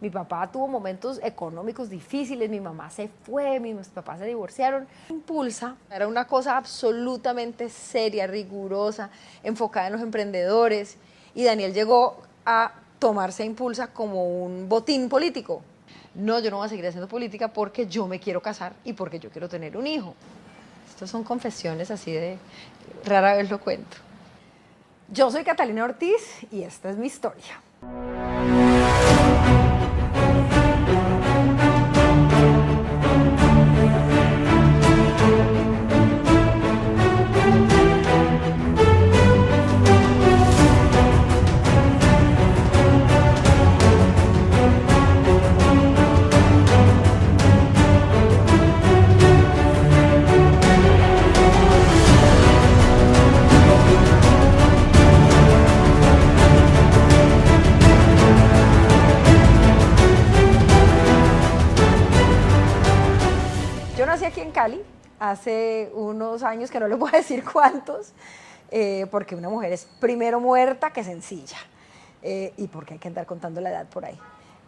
Mi papá tuvo momentos económicos difíciles, mi mamá se fue, mis papás se divorciaron. Impulsa era una cosa absolutamente seria, rigurosa, enfocada en los emprendedores, y Daniel llegó a tomarse Impulsa como un botín político. No, yo no voy a seguir haciendo política porque yo me quiero casar y porque yo quiero tener un hijo. Estas son confesiones así de rara vez lo cuento. Yo soy Catalina Ortiz y esta es mi historia. Yo nací aquí en Cali hace unos años, que no les voy a decir cuántos, porque una mujer es primero muerta que sencilla, y porque hay que andar contando la edad por ahí.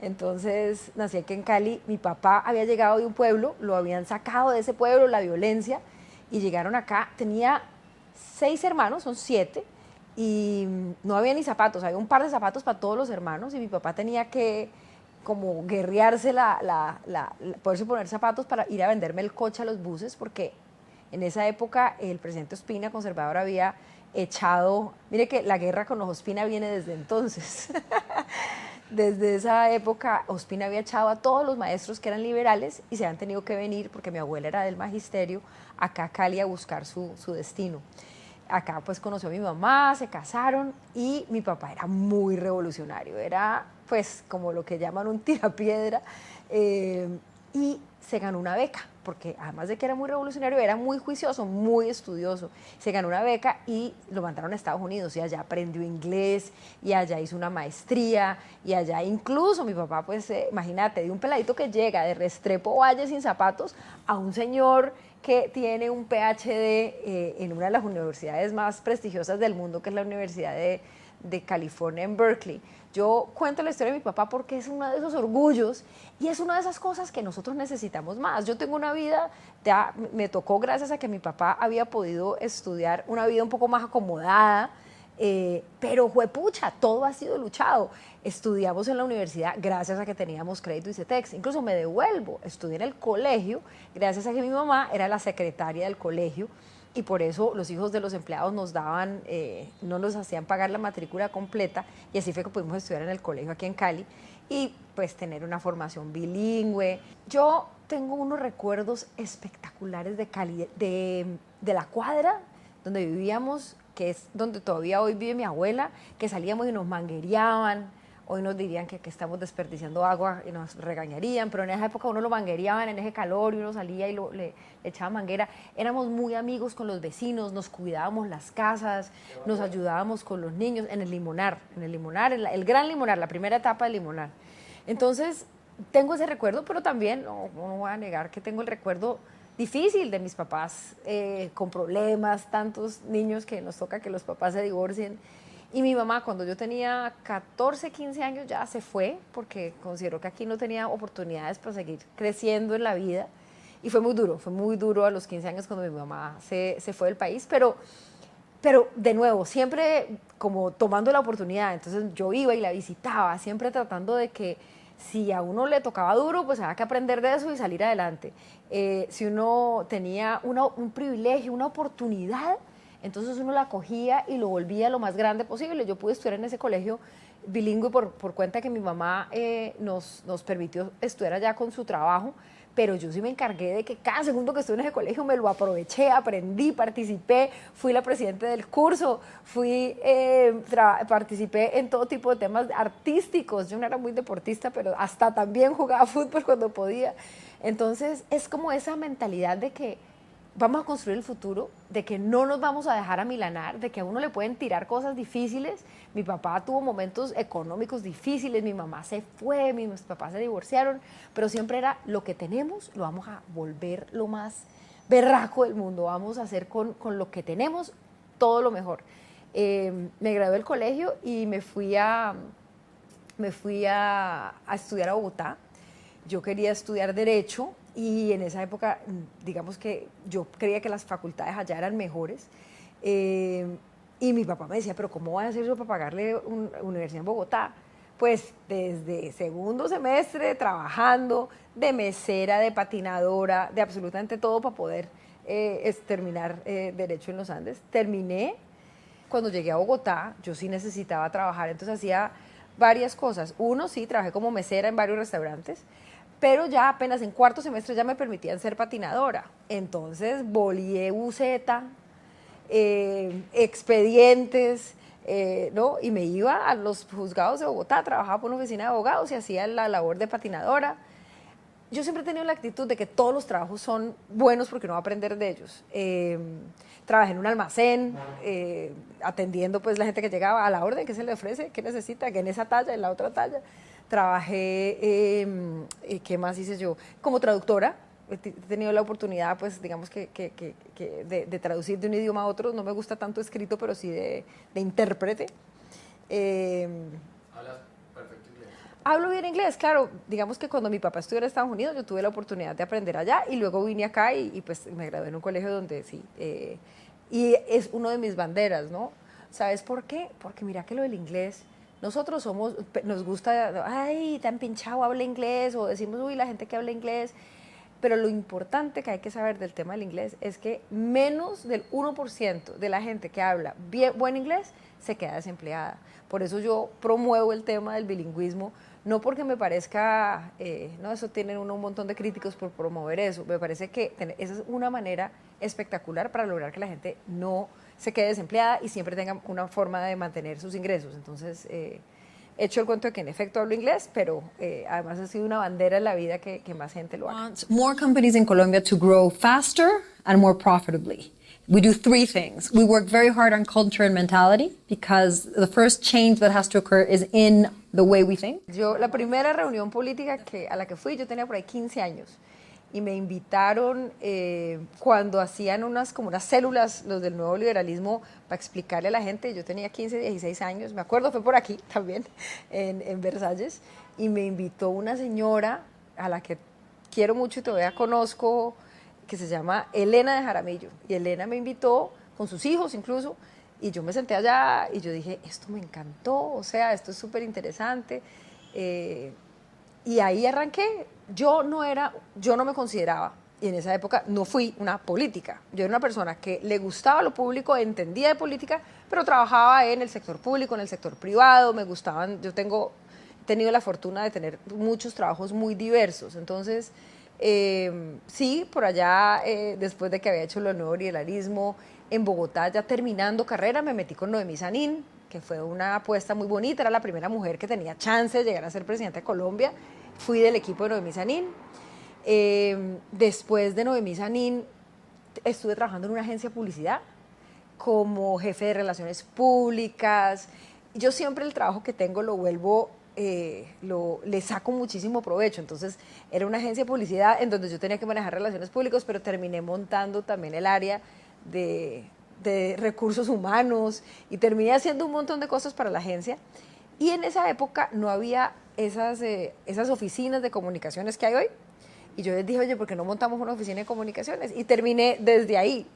Entonces nací aquí en Cali, mi papá había llegado de un pueblo, lo habían sacado de ese pueblo, la violencia, y llegaron acá, tenía 6 hermanos, son 7, y no había ni zapatos, había un par de zapatos para todos los hermanos, y mi papá tenía que como guerrearse poderse poner zapatos para ir a venderme el coche a los buses, porque en esa época el presidente Ospina, conservador, había echado, mire que la guerra con los Ospina viene desde entonces, desde esa época Ospina había echado a todos los maestros que eran liberales y se han tenido que venir, porque mi abuela era del magisterio, acá a Cali a buscar su destino. Acá pues conoció a mi mamá, se casaron y mi papá era muy revolucionario, era pues como lo que llaman un tirapiedra, y se ganó una beca, porque además de que era muy revolucionario, era muy juicioso, muy estudioso. Se ganó una beca y lo mandaron a Estados Unidos y allá aprendió inglés y allá hizo una maestría y allá incluso mi papá, pues imagínate, de un peladito que llega de Restrepo Valle sin zapatos a un señor que tiene un PhD en una de las universidades más prestigiosas del mundo, que es la Universidad de California en Berkeley. Yo cuento la historia de mi papá porque es uno de esos orgullos y es una de esas cosas que nosotros necesitamos más. Yo tengo una vida, ya me tocó gracias a que mi papá había podido estudiar una vida un poco más acomodada, pero juepucha, todo ha sido luchado. Estudiamos en la universidad gracias a que teníamos crédito ICETEX, incluso me devuelvo, estudié en el colegio gracias a que mi mamá era la secretaria del colegio y por eso los hijos de los empleados nos daban, no nos hacían pagar la matrícula completa y así fue que pudimos estudiar en el colegio aquí en Cali y pues tener una formación bilingüe. Yo tengo unos recuerdos espectaculares de Cali, de la cuadra donde vivíamos, que es donde todavía hoy vive mi abuela, que salíamos y nos manguereaban. Hoy nos dirían que estamos desperdiciando agua y nos regañarían, pero en esa época uno lo manguereaban en ese calor y uno salía y le echaba manguera. Éramos muy amigos con los vecinos, nos cuidábamos las casas, nos ayudábamos con los niños en el Limonar, el Gran Limonar, la primera etapa del Limonar. Entonces, tengo ese recuerdo, pero también no voy a negar que tengo el recuerdo difícil de mis papás, con problemas, tantos niños que nos toca que los papás se divorcien. Y mi mamá, cuando yo tenía 14, 15 años, ya se fue, porque consideró que aquí no tenía oportunidades para seguir creciendo en la vida. Y fue muy duro a los 15 años cuando mi mamá se fue del país, pero de nuevo, siempre como tomando la oportunidad. Entonces yo iba y la visitaba, siempre tratando de que si a uno le tocaba duro, pues había que aprender de eso y salir adelante. Si uno tenía un privilegio, una oportunidad, entonces uno la cogía y lo volvía lo más grande posible. Yo pude estudiar en ese colegio bilingüe por cuenta que mi mamá nos permitió estudiar allá con su trabajo, pero yo sí me encargué de que cada segundo que estuve en ese colegio me lo aproveché, aprendí, participé, fui la presidenta del curso, participé en todo tipo de temas artísticos. Yo no era muy deportista, pero hasta también jugaba fútbol cuando podía. Entonces es como esa mentalidad de que vamos a construir el futuro, de que no nos vamos a dejar amilanar, de que a uno le pueden tirar cosas difíciles. Mi papá tuvo momentos económicos difíciles, mi mamá se fue, mis papás se divorciaron, pero siempre era lo que tenemos, lo vamos a volver lo más berraco del mundo, vamos a hacer con lo que tenemos todo lo mejor. Me gradué del colegio y me fui a me fui a estudiar a Bogotá. Yo quería estudiar Derecho y en esa época, digamos que yo creía que las facultades allá eran mejores. Y mi papá me decía, pero ¿cómo voy a hacer yo para pagarle una universidad en Bogotá? Pues desde segundo semestre trabajando de mesera, de patinadora, de absolutamente todo para poder terminar Derecho en los Andes. Terminé. Cuando llegué a Bogotá, yo sí necesitaba trabajar, entonces hacía varias cosas. Uno, sí, trabajé como mesera en varios restaurantes, pero ya apenas en cuarto semestre ya me permitían ser patinadora. Entonces, volié buceta, expedientes, ¿no? Y me iba a los juzgados de Bogotá, trabajaba por una oficina de abogados y hacía la labor de patinadora. Yo siempre he tenido la actitud de que todos los trabajos son buenos porque uno va a aprender de ellos. Trabajé en un almacén, atendiendo pues la gente que llegaba a la orden, qué se le ofrece, qué necesita, que en esa talla, en la otra talla. Trabajé, ¿qué más hice yo? Como traductora. He tenido la oportunidad, pues, digamos de traducir de un idioma a otro. No me gusta tanto escrito, pero sí de intérprete. ¿Hablas perfecto inglés? Hablo bien inglés, claro. Digamos que cuando mi papá estudió en Estados Unidos, yo tuve la oportunidad de aprender allá y luego vine acá y pues me gradué en un colegio donde sí. Y es uno de mis banderas, ¿no? ¿Sabes por qué? Porque mira que lo del inglés, nosotros nos gusta, ay, tan pinchado, habla inglés, o decimos, uy, la gente que habla inglés. Pero lo importante que hay que saber del tema del inglés es que menos del 1% de la gente que habla buen inglés se queda desempleada. Por eso yo promuevo el tema del bilingüismo, no porque me parezca, no, eso tienen un montón de críticos por promover eso, me parece que esa es una manera espectacular para lograr que la gente no se quede desempleada y siempre tenga una forma de mantener sus ingresos. Entonces, he hecho el cuento de que en efecto hablo inglés, pero además ha sido una bandera en la vida que más gente lo haga. More companies in Colombia to grow faster and more profitably. We do three things. We work very hard on culture and mentality because the first change that has to occur is in the way we think. Yo, la primera reunión política a la que fui, yo tenía por ahí 15 años y me invitaron cuando hacían como unas células, los del nuevo liberalismo, para explicarle a la gente. Yo tenía 15, 16 años, me acuerdo, fue por aquí también, en Versalles, y me invitó una señora a la que quiero mucho y todavía conozco, que se llama Elena de Jaramillo, y Elena me invitó, con sus hijos incluso, y yo me senté allá y yo dije, esto me encantó, o sea, esto es súper interesante, y ahí arranqué. Yo no me consideraba, y en esa época no fui una política. Yo era una persona que le gustaba lo público, entendía de política, pero trabajaba en el sector público, en el sector privado, me gustaban, he tenido la fortuna de tener muchos trabajos muy diversos. Entonces, sí, por allá, después de que había hecho lo nuevo liberalismo, en Bogotá, ya terminando carrera, me metí con Noemí Sanín, que fue una apuesta muy bonita, era la primera mujer que tenía chance de llegar a ser presidenta de Colombia. Fui del equipo de Noemí Sanín. Después de Noemí Sanín, estuve trabajando en una agencia de publicidad como jefe de relaciones públicas. Yo siempre el trabajo que tengo lo vuelvo, le saco muchísimo provecho. Entonces, era una agencia de publicidad en donde yo tenía que manejar relaciones públicas, pero terminé montando también el área de recursos humanos y terminé haciendo un montón de cosas para la agencia. Y en esa época no había esas oficinas de comunicaciones que hay hoy. Y yo les dije, oye, ¿por qué no montamos una oficina de comunicaciones? Y terminé desde ahí,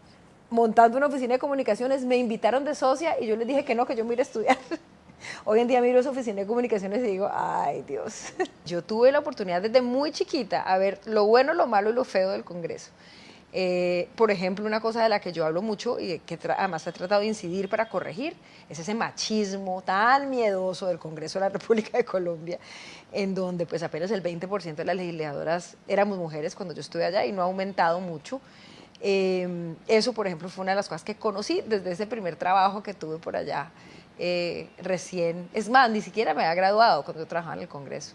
montando una oficina de comunicaciones. Me invitaron de socia y yo les dije que no, que yo me iba a estudiar. Hoy en día miro esa oficina de comunicaciones y digo, ay, Dios. Yo tuve la oportunidad desde muy chiquita a ver lo bueno, lo malo y lo feo del Congreso. Por ejemplo, una cosa de la que yo hablo mucho y que además he tratado de incidir para corregir es ese machismo tan miedoso del Congreso de la República de Colombia, en donde pues apenas el 20% de las legisladoras éramos mujeres cuando yo estuve allá y no ha aumentado mucho. Eso, por ejemplo, fue una de las cosas que conocí desde ese primer trabajo que tuve por allá recién. Es más, ni siquiera me había graduado cuando yo trabajaba en el Congreso.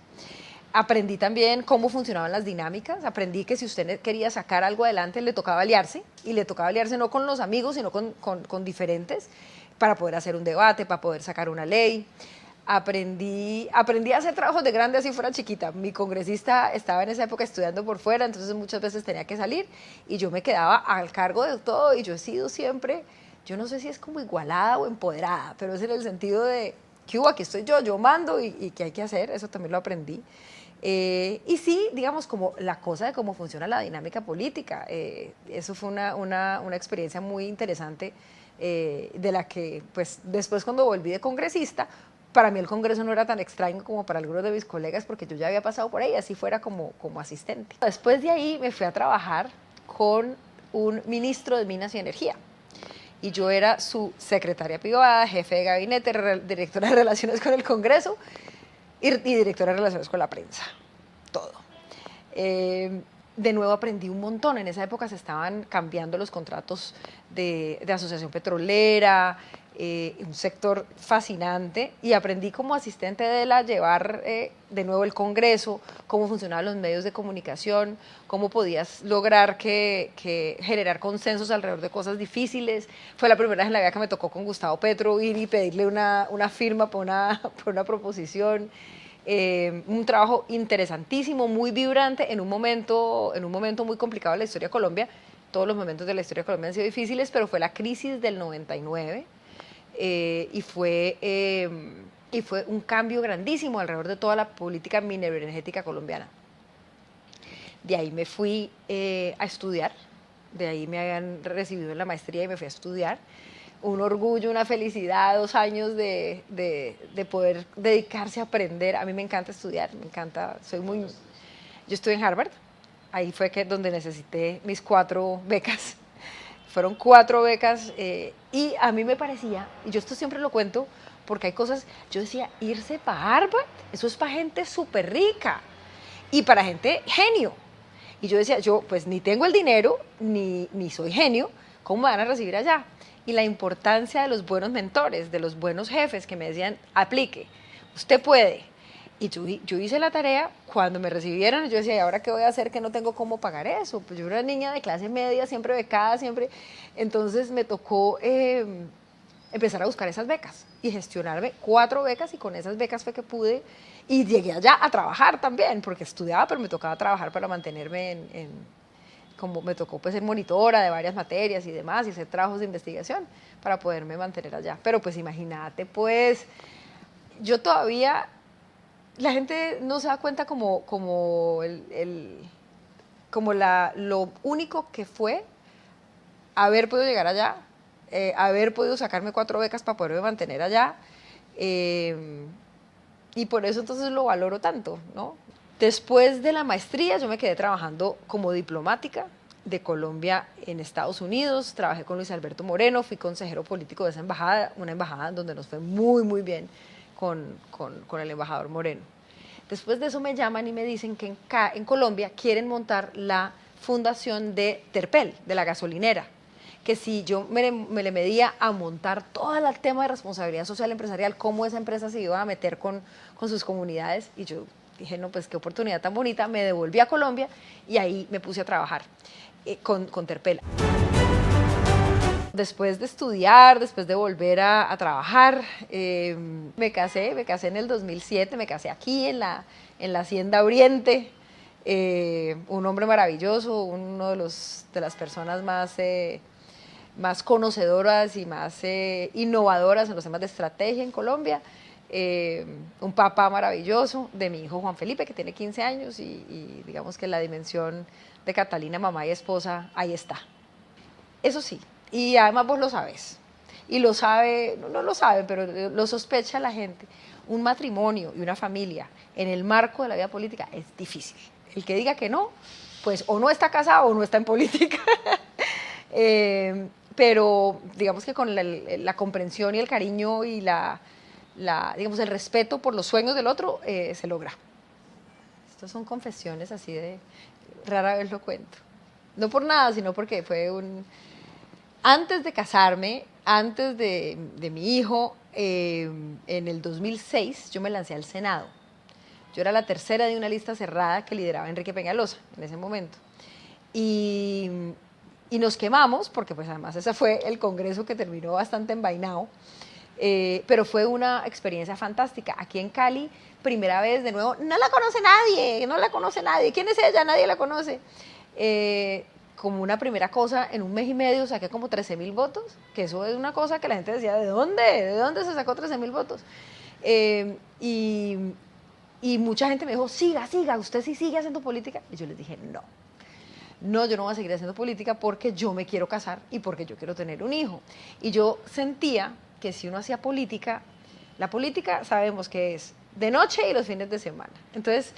Aprendí también cómo funcionaban las dinámicas, aprendí que si usted quería sacar algo adelante le tocaba aliarse, y le tocaba aliarse no con los amigos, sino con diferentes, para poder hacer un debate, para poder sacar una ley. Aprendí a hacer trabajos de grande así fuera chiquita. Mi congresista estaba en esa época estudiando por fuera, entonces muchas veces tenía que salir, y yo me quedaba al cargo de todo, y yo he sido siempre, yo no sé si es como igualada o empoderada, pero es en el sentido de ¿qué hubo? Aquí estoy yo mando y ¿qué hay que hacer? Eso también lo aprendí. Y sí, digamos, como la cosa de cómo funciona la dinámica política. Eso fue una experiencia muy interesante, de la que, pues, después cuando volví de congresista, para mí el Congreso no era tan extraño como para algunos de mis colegas, porque yo ya había pasado por ahí, así fuera como asistente. Después de ahí me fui a trabajar con un ministro de Minas y Energía. Y yo era su secretaria privada, jefe de gabinete, directora de Relaciones con el Congreso y directora de Relaciones con la Prensa. Todo. De nuevo aprendí un montón. En esa época se estaban cambiando los contratos de asociación petrolera, un sector fascinante, y aprendí como asistente de él a llevar de nuevo el Congreso, cómo funcionaban los medios de comunicación, cómo podías lograr generar consensos alrededor de cosas difíciles. Fue la primera vez en la vida que me tocó con Gustavo Petro ir y pedirle una firma por una proposición. Un trabajo interesantísimo, muy vibrante, en un momento muy complicado de la historia de Colombia. Todos los momentos de la historia de Colombia han sido difíciles, pero fue la crisis del 99, y fue un cambio grandísimo alrededor de toda la política mineroenergética colombiana. De ahí me fui a estudiar, de ahí me habían recibido en la maestría y me fui a estudiar. Un orgullo, una felicidad, 2 años de poder dedicarse a aprender. A mí me encanta estudiar, me encanta, yo estuve en Harvard, ahí fue donde necesité mis 4 becas. Fueron 4 becas, y a mí me parecía, y yo esto siempre lo cuento, porque hay cosas, yo decía, irse para Harvard, eso es para gente súper rica y para gente genio. Y yo decía, yo pues ni tengo el dinero, ni soy genio, ¿cómo me van a recibir allá? Y la importancia de los buenos mentores, de los buenos jefes que me decían, aplique, usted puede. Y yo hice la tarea. Cuando me recibieron, yo decía, ¿y ahora qué voy a hacer que no tengo cómo pagar eso? Pues yo era una niña de clase media, siempre becada, siempre. Entonces me tocó empezar a buscar esas becas y gestionarme 4 becas, y con esas becas fue que pude, y llegué allá a trabajar también, porque estudiaba, pero me tocaba trabajar para mantenerme como me tocó pues ser monitora de varias materias y demás, y hacer trabajos de investigación para poderme mantener allá. Pero pues imagínate, pues yo todavía, la gente no se da cuenta como lo único que fue haber podido llegar allá, haber podido sacarme 4 becas para poderme mantener allá, y por eso entonces lo valoro tanto, ¿no? Después de la maestría yo me quedé trabajando como diplomática de Colombia en Estados Unidos, trabajé con Luis Alberto Moreno, fui consejero político de esa embajada, una embajada donde nos fue muy, muy bien con el embajador Moreno. Después de eso me llaman y me dicen que en Colombia quieren montar la fundación de Terpel, de la gasolinera, que si yo me le medía a montar todo el tema de responsabilidad social empresarial, cómo esa empresa se iba a meter con sus comunidades, y yo dije, no, pues qué oportunidad tan bonita, me devolví a Colombia y ahí me puse a trabajar con Terpel. Después de estudiar, después de volver a trabajar, me casé en el 2007, me casé aquí en la Hacienda Oriente, un hombre maravilloso, uno de las personas más conocedoras y más innovadoras en los temas de estrategia en Colombia, un papá maravilloso de mi hijo Juan Felipe, que tiene 15 años, y digamos que la dimensión de Catalina, mamá y esposa, ahí está. Eso sí, y además vos lo sabes, y lo sabe, no lo sabe, pero lo sospecha la gente, un matrimonio y una familia en el marco de la vida política es difícil. El que diga que no, pues o no está casado o no está en política. Pero digamos que con la comprensión y el cariño y digamos, el respeto por los sueños del otro, se logra. Estas son confesiones así de rara vez lo cuento. No por nada, sino porque fue antes de casarme, antes de mi hijo, en el 2006, yo me lancé al Senado. Yo era la tercera de una lista cerrada que lideraba Enrique Peñalosa en ese momento. Y nos quemamos, porque pues además ese fue el congreso que terminó bastante envainado, pero fue una experiencia fantástica. Aquí en Cali, primera vez de nuevo, no la conoce nadie. ¿Quién es ella? Nadie la conoce. Como una primera cosa, en un mes y medio saqué como 13.000 votos, que eso es una cosa que la gente decía, ¿de dónde se sacó 13.000 votos? Y mucha gente me dijo, siga, usted sí sigue haciendo política. Y yo les dije, no, yo no voy a seguir haciendo política porque yo me quiero casar y porque yo quiero tener un hijo. Y yo sentía que si uno hacía política, la política sabemos que es de noche y los fines de semana. Entonces,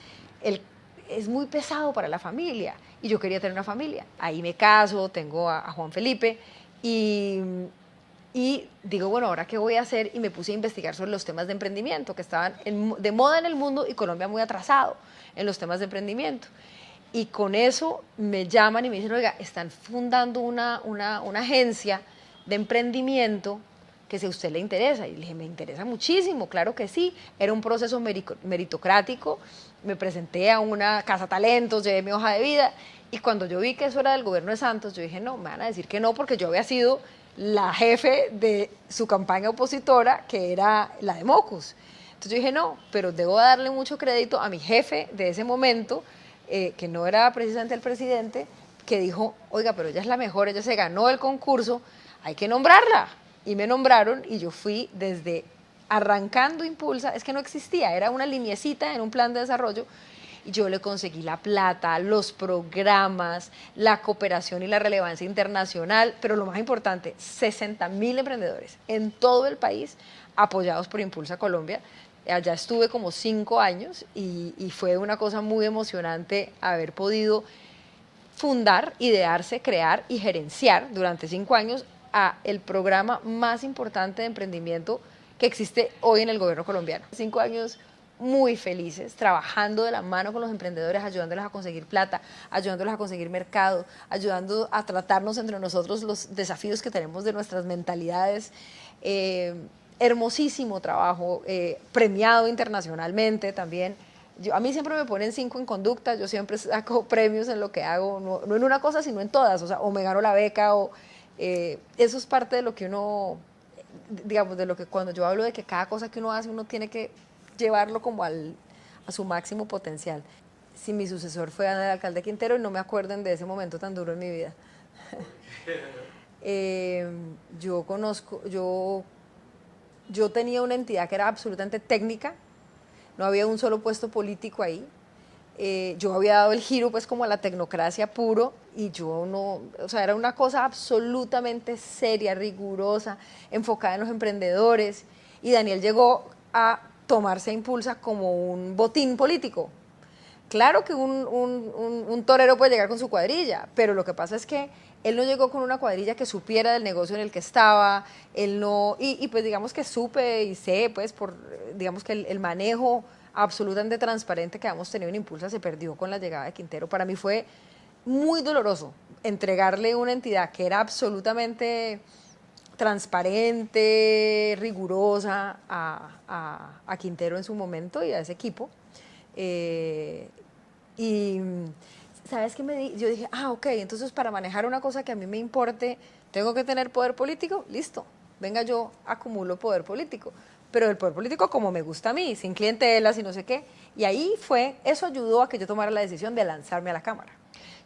es muy pesado para la familia y yo quería tener una familia. Ahí me caso, tengo a Juan Felipe y digo, bueno, ¿ahora qué voy a hacer? Y me puse a investigar sobre los temas de emprendimiento que estaban de moda en el mundo y Colombia muy atrasado en los temas de emprendimiento. Y con eso me llaman y me dicen, oiga, están fundando una agencia de emprendimiento que si a usted le interesa. Y le dije, me interesa muchísimo, claro que sí. Era un proceso meritocrático. Me presenté a una casa talentos, llevé mi hoja de vida. Y cuando yo vi que eso era del gobierno de Santos, yo dije, no, me van a decir que no, porque yo había sido la jefe de su campaña opositora, que era la de Mocus. Entonces yo dije, no, pero debo darle mucho crédito a mi jefe de ese momento, que no era precisamente el presidente, que dijo, oiga, pero ella es la mejor, ella se ganó el concurso, hay que nombrarla. Y me nombraron y yo fui desde arrancando Impulsa, es que no existía, era una liniecita en un plan de desarrollo, y yo le conseguí la plata, los programas, la cooperación y la relevancia internacional, pero lo más importante, 60.000 emprendedores en todo el país apoyados por Impulsa Colombia. Allá estuve como 5 años y fue una cosa muy emocionante haber podido fundar, idearse, crear y gerenciar durante 5 años el programa más importante de emprendimiento que existe hoy en el gobierno colombiano. 5 años muy felices, trabajando de la mano con los emprendedores, ayudándoles a conseguir plata, ayudándoles a conseguir mercado, ayudando a tratarnos entre nosotros los desafíos que tenemos de nuestras mentalidades. Hermosísimo trabajo, premiado internacionalmente también. A mí siempre me ponen 5 en conducta, yo siempre saco premios en lo que hago, no en una cosa, sino en todas, o sea, o me gano la beca, eso es parte de lo que uno, digamos, de lo que cuando yo hablo de que cada cosa que uno hace, uno tiene que llevarlo como a su máximo potencial. Si mi sucesor fue el alcalde Quintero, y no me acuerden de ese momento tan duro en mi vida. Yo tenía una entidad que era absolutamente técnica, no había un solo puesto político ahí. Yo había dado el giro pues como a la tecnocracia puro y yo no, o sea, era una cosa absolutamente seria, rigurosa, enfocada en los emprendedores, y Daniel llegó a tomarse a Impulsa como un botín político. Claro que un torero puede llegar con su cuadrilla, pero lo que pasa es que él no llegó con una cuadrilla que supiera del negocio en el que estaba, él no, y pues digamos que supe y sé, pues, digamos que el manejo absolutamente transparente que hemos tenido en Impulsa se perdió con la llegada de Quintero. Para mí fue muy doloroso entregarle una entidad que era absolutamente transparente, rigurosa a Quintero en su momento y a ese equipo. Y ¿sabes qué yo dije, ok, entonces para manejar una cosa que a mí me importe, ¿tengo que tener poder político? Listo, venga, yo acumulo poder político, pero el poder político como me gusta a mí, sin clientelas y no sé qué. Y ahí eso ayudó a que yo tomara la decisión de lanzarme a la Cámara.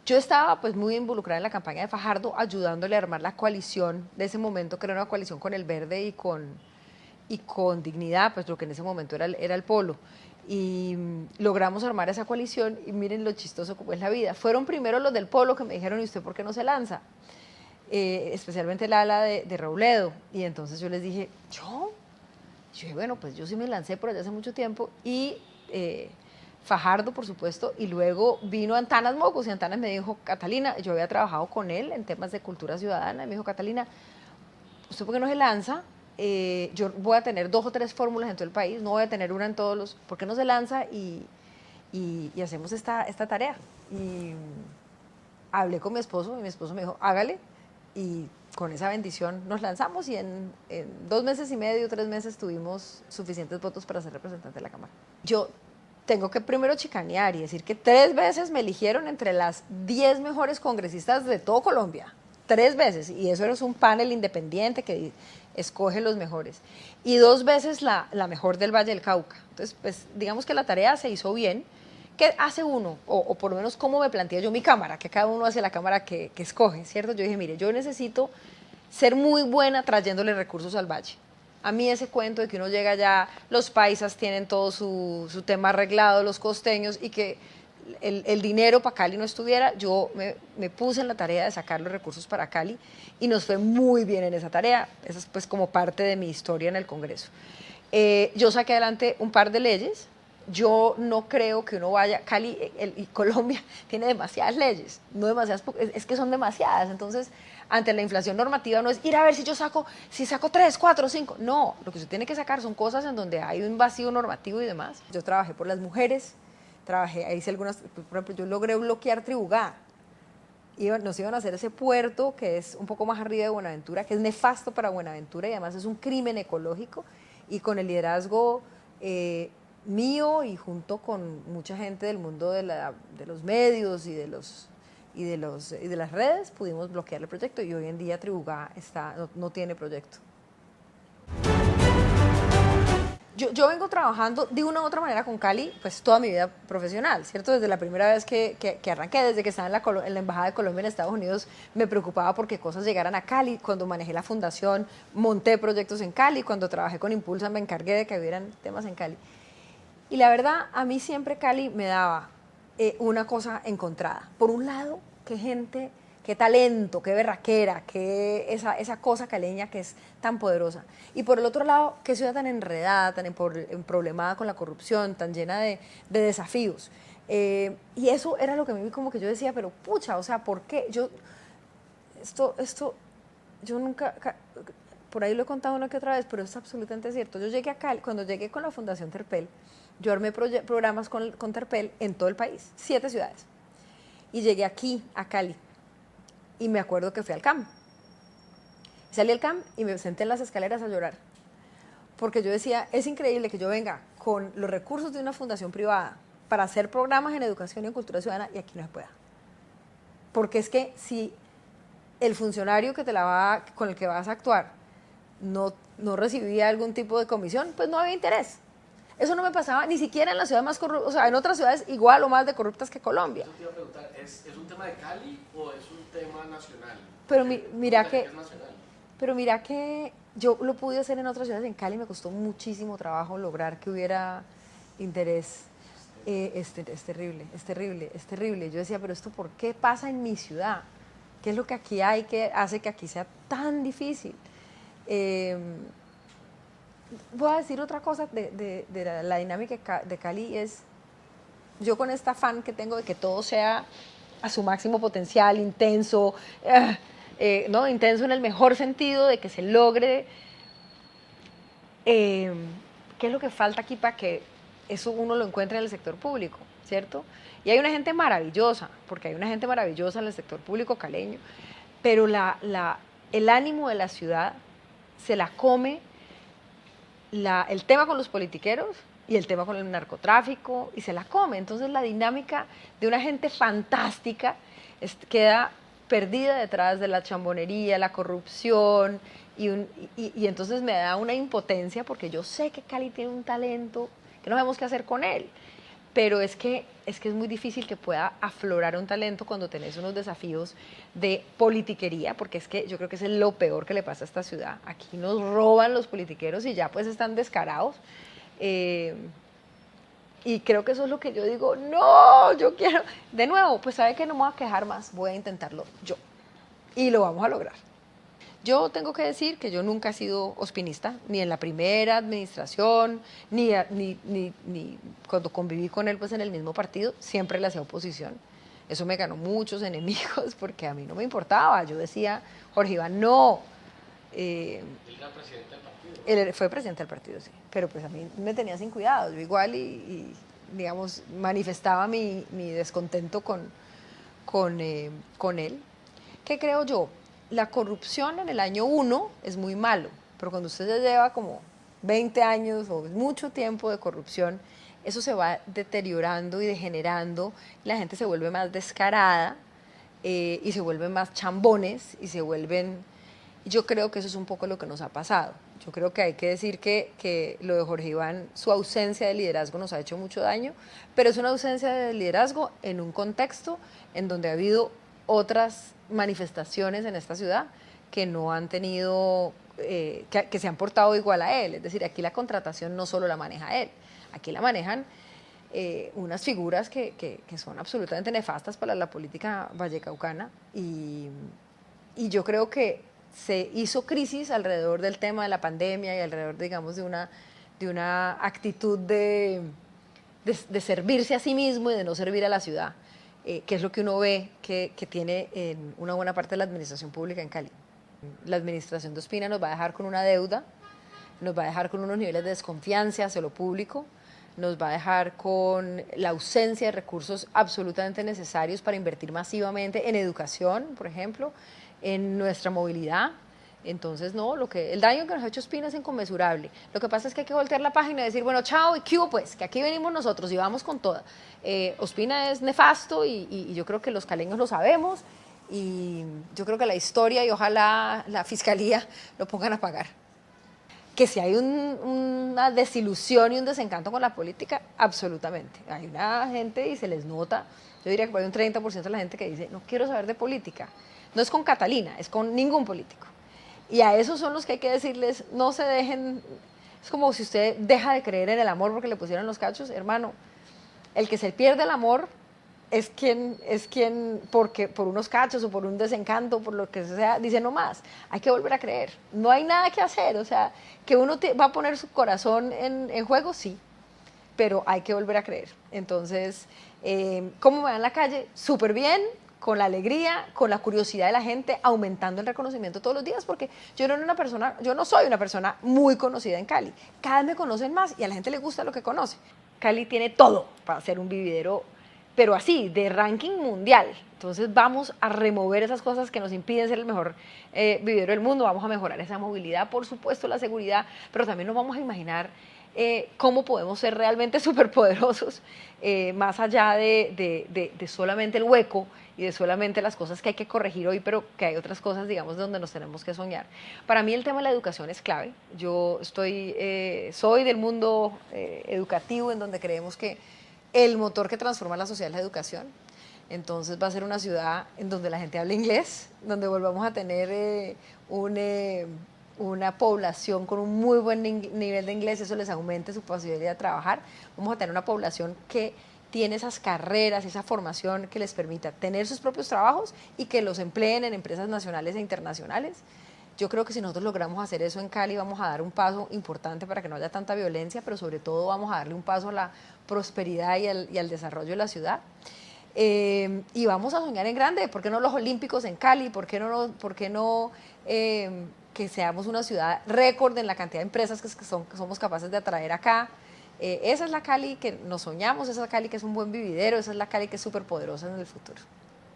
Yo estaba pues muy involucrada en la campaña de Fajardo, ayudándole a armar la coalición de ese momento, que era una coalición con el Verde y con Dignidad, pues lo que en ese momento era el Polo. Y logramos armar esa coalición y miren lo chistoso como es la vida. Fueron primero los del Polo que me dijeron, ¿y usted por qué no se lanza? Especialmente el ala de Robledo. Y entonces yo les dije, ¿yo? Yo dije, bueno, pues yo sí me lancé por allá hace mucho tiempo y Fajardo, por supuesto, y luego vino Antanas Mocus y Antanas me dijo, Catalina, yo había trabajado con él en temas de cultura ciudadana, y me dijo, Catalina, ¿usted por qué no se lanza? Yo voy a tener 2 o 3 fórmulas en todo el país, no voy a tener una en todos los, ¿por qué no se lanza y hacemos esta tarea? Y hablé con mi esposo y mi esposo me dijo, hágale, y con esa bendición nos lanzamos y en 2 meses y medio, 3 meses tuvimos suficientes votos para ser representante de la Cámara. Yo tengo que primero chicanear y decir que 3 veces me eligieron entre las 10 mejores congresistas de todo Colombia. 3 veces, y eso es un panel independiente que escoge los mejores. Y 2 veces la mejor del Valle del Cauca. Entonces, pues digamos que la tarea se hizo bien. ¿Qué hace uno? O por lo menos cómo me planteé yo mi cámara, que cada uno hace la cámara que escoge, ¿cierto? Yo dije, mire, yo necesito ser muy buena trayéndole recursos al Valle. A mí ese cuento de que uno llega allá, los paisas tienen todo su tema arreglado, los costeños, y que el dinero para Cali no estuviera, yo me puse en la tarea de sacar los recursos para Cali y nos fue muy bien en esa tarea. Esa es pues como parte de mi historia en el Congreso. Yo saqué adelante un par de leyes. Yo no creo que uno vaya, Cali y Colombia tiene demasiadas leyes, no demasiadas, es que son demasiadas. Entonces, ante la inflación normativa no es ir a ver si saco 3, 4, 5. No, lo que se tiene que sacar son cosas en donde hay un vacío normativo y demás. Yo trabajé por las mujeres, hice algunas, por ejemplo, yo logré bloquear Tribugá. Nos iban a hacer ese puerto que es un poco más arriba de Buenaventura, que es nefasto para Buenaventura y además es un crimen ecológico, y con el liderazgo mío y junto con mucha gente del mundo de los medios y de las redes pudimos bloquear el proyecto, y hoy en día Tribugá no tiene proyecto. Yo vengo trabajando de una u otra manera con Cali pues toda mi vida profesional, ¿cierto? Desde la primera vez que arranqué, desde que estaba en la Embajada de Colombia en Estados Unidos, me preocupaba porque cosas llegaran a Cali. Cuando manejé la fundación, monté proyectos en Cali. Cuando trabajé con Impulsa, me encargué de que hubieran temas en Cali. Y la verdad, a mí siempre Cali me daba una cosa encontrada. Por un lado, qué gente, qué talento, qué berraquera, qué esa cosa caleña que es tan poderosa. Y por el otro lado, qué ciudad tan enredada, tan problemada con la corrupción, tan llena de desafíos. Y eso era lo que a mí como que yo decía, pero pucha, o sea, ¿por qué? Yo nunca, por ahí lo he contado una que otra vez, pero es absolutamente cierto. Yo llegué a Cali, cuando llegué con la Fundación Terpel, yo armé programas con Terpel en todo el país, 7 ciudades. Y llegué aquí, a Cali, y me acuerdo que fui al CAM. Salí al CAM y me senté en las escaleras a llorar. Porque yo decía, es increíble que yo venga con los recursos de una fundación privada para hacer programas en educación y en cultura ciudadana y aquí no se pueda. Porque es que si el funcionario con el que vas a actuar no recibía algún tipo de comisión, pues no había interés. Eso no me pasaba ni siquiera en la ciudad más corrupta, o sea, en otras ciudades igual o más de corruptas que Colombia. Eso te iba a preguntar, ¿es un tema de Cali o es un tema nacional? Pero mira que yo lo pude hacer en otras ciudades. En Cali me costó muchísimo trabajo lograr que hubiera interés. Es terrible, es terrible, es terrible. Yo decía, pero ¿esto por qué pasa en mi ciudad? ¿Qué es lo que aquí hay que hace que aquí sea tan difícil? Voy a decir otra cosa de la dinámica de Cali. Yo con este afán que tengo de que todo sea a su máximo potencial, intenso, ¿no? Intenso en el mejor sentido, de que se logre. ¿Qué es lo que falta aquí para que eso uno lo encuentre en el sector público, ¿cierto? Y hay una gente maravillosa, porque hay una gente maravillosa en el sector público caleño, pero el ánimo de la ciudad se la come el tema con los politiqueros y el tema con el narcotráfico, y se la come. Entonces la dinámica de una gente fantástica queda perdida detrás de la chambonería, la corrupción, y entonces me da una impotencia porque yo sé que Cali tiene un talento que no sabemos qué hacer con él, pero es que es muy difícil que pueda aflorar un talento cuando tenés unos desafíos de politiquería, porque es que yo creo que es lo peor que le pasa a esta ciudad. Aquí nos roban los politiqueros y ya pues están descarados. Y creo que eso es lo que yo digo, no, yo quiero, de nuevo, pues sabe que no me voy a quejar más, voy a intentarlo yo. Y lo vamos a lograr. Yo tengo que decir que yo nunca he sido ospinista, ni en la primera administración, ni cuando conviví con él pues en el mismo partido, siempre le hacía oposición. Eso me ganó muchos enemigos porque a mí no me importaba. Yo decía, Jorge Iván, no. Él era presidente del partido. Él fue presidente del partido, sí, pero pues a mí me tenía sin cuidado. Yo igual digamos, manifestaba mi descontento con él. ¿Qué creo yo? La corrupción en el año 1 es muy malo, pero cuando usted ya lleva como 20 años o mucho tiempo de corrupción, eso se va deteriorando y degenerando, la gente se vuelve más descarada y se vuelven más chambones y se vuelven... Yo creo que eso es un poco lo que nos ha pasado. Yo creo que hay que decir que lo de Jorge Iván, su ausencia de liderazgo nos ha hecho mucho daño, pero es una ausencia de liderazgo en un contexto en donde ha habido otras manifestaciones en esta ciudad que no han tenido que se han portado igual a él. Es decir, aquí la contratación no solo la maneja él, aquí la manejan unas figuras que son absolutamente nefastas para la política vallecaucana y yo creo que se hizo crisis alrededor del tema de la pandemia y alrededor, digamos, de una actitud de servirse a sí mismo y de no servir a la ciudad, que es lo que uno ve que tiene en una buena parte de la administración pública en Cali. La administración de Ospina nos va a dejar con una deuda, nos va a dejar con unos niveles de desconfianza hacia lo público, nos va a dejar con la ausencia de recursos absolutamente necesarios para invertir masivamente en educación, por ejemplo, en nuestra movilidad. Entonces, no, el daño que nos ha hecho Ospina es inconmensurable. Lo que pasa es que hay que voltear la página y decir, bueno, chao, y qué hubo pues, que aquí venimos nosotros y vamos con toda. Ospina es nefasto y yo creo que los caleños lo sabemos y yo creo que la historia y ojalá la fiscalía lo pongan a pagar. Que si hay una desilusión y un desencanto con la política, absolutamente. Hay una gente y se les nota, yo diría que hay un 30% de la gente que dice, no quiero saber de política. No es con Catalina, es con ningún político. Y a esos son los que hay que decirles, no se dejen, es como si usted deja de creer en el amor porque le pusieron los cachos, hermano, el que se pierde el amor es quien porque por unos cachos o por un desencanto, por lo que sea, dice no más, hay que volver a creer, no hay nada que hacer, o sea, que uno va a poner su corazón en juego, sí, pero hay que volver a creer. Entonces, ¿cómo me va en la calle? Súper bien, con la alegría, con la curiosidad de la gente, aumentando el reconocimiento todos los días, porque yo no soy una persona muy conocida en Cali, cada vez me conocen más y a la gente le gusta lo que conoce. Cali tiene todo para ser un vividero, pero así, de ranking mundial. Entonces vamos a remover esas cosas que nos impiden ser el mejor vividero del mundo, vamos a mejorar esa movilidad, por supuesto la seguridad, pero también nos vamos a imaginar cómo podemos ser realmente superpoderosos, más allá de solamente el hueco y de solamente las cosas que hay que corregir hoy, pero que hay otras cosas, digamos, donde nos tenemos que soñar. Para mí el tema de la educación es clave. Yo soy del mundo educativo, en donde creemos que el motor que transforma la sociedad es la educación. Entonces va a ser una ciudad en donde la gente hable inglés, donde volvamos a tener una población con un muy buen nivel de inglés, eso les aumente su posibilidad de trabajar. Vamos a tener una población que tiene esas carreras, esa formación que les permita tener sus propios trabajos y que los empleen en empresas nacionales e internacionales. Yo creo que si nosotros logramos hacer eso en Cali, vamos a dar un paso importante para que no haya tanta violencia, pero sobre todo vamos a darle un paso a la prosperidad y al desarrollo de la ciudad. Y vamos a soñar en grande. ¿Por qué no los Olímpicos en Cali? ¿Por qué no que seamos una ciudad récord en la cantidad de empresas que somos capaces de atraer acá? Esa es la Cali que nos soñamos, esa es la Cali que es un buen vividero, esa es la Cali que es súper poderosa en el futuro.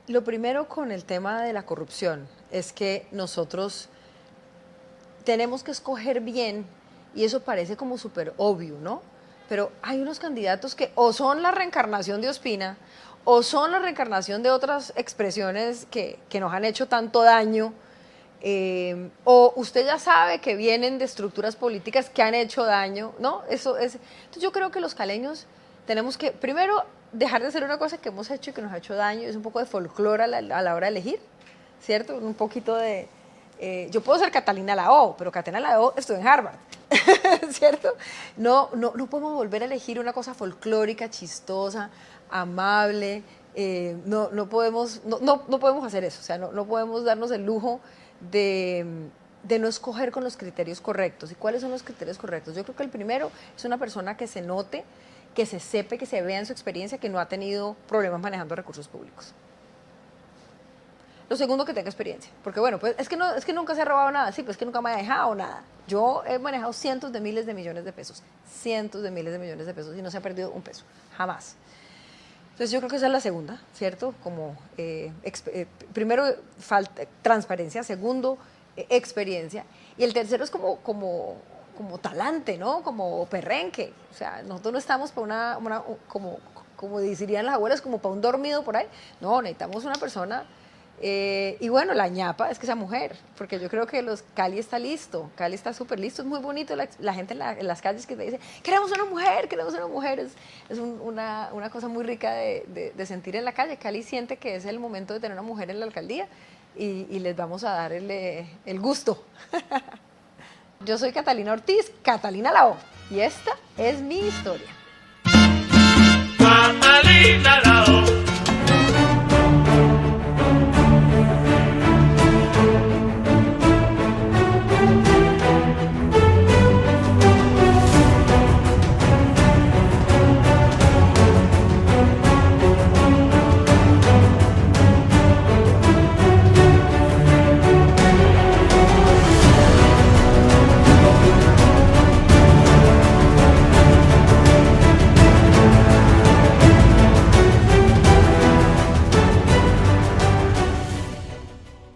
Lo primero con el tema de la corrupción es que nosotros tenemos que escoger bien, y eso parece como súper obvio, ¿no? Pero hay unos candidatos que o son la reencarnación de Ospina, o son la reencarnación de otras expresiones que nos han hecho tanto daño, o usted ya sabe que vienen de estructuras políticas que han hecho daño, ¿no? Entonces yo creo que los caleños tenemos que, primero, dejar de hacer una cosa que hemos hecho y que nos ha hecho daño, es un poco de folclore a la hora de elegir, ¿cierto? Un poquito de... yo puedo ser Catalina Lao, pero Catalina Lao estuvo en Harvard, ¿cierto? No podemos volver a elegir una cosa folclórica, chistosa, amable, no podemos hacer eso, o sea, no podemos darnos el lujo de no escoger con los criterios correctos. ¿Y cuáles son los criterios correctos? Yo creo que el primero es una persona que se note, que se sepa, que se vea en su experiencia que no ha tenido problemas manejando recursos públicos. Lo segundo, que tenga experiencia, porque bueno, pues es que nunca se ha robado nada, sí, pues es que nunca me ha dejado nada. Yo he manejado cientos de miles de millones de pesos, cientos de miles de millones de pesos y no se ha perdido un peso, jamás. Entonces yo creo que esa es la segunda, ¿cierto? Como primero, transparencia, segundo, experiencia, y el tercero es como talante, ¿no? Como perrenque. O sea, nosotros no estamos para como dirían las abuelas, como para un dormido por ahí. No, necesitamos una persona. Y bueno, la ñapa es que esa mujer, porque yo creo que Cali está listo, Cali está súper listo, es muy bonito la gente en las calles que te dice, queremos una mujer, es una cosa muy rica de sentir en la calle. Cali siente que es el momento de tener una mujer en la alcaldía y les vamos a dar el gusto. Yo soy Catalina Ortiz, Catalina la O, y esta es mi historia. Catalina la O.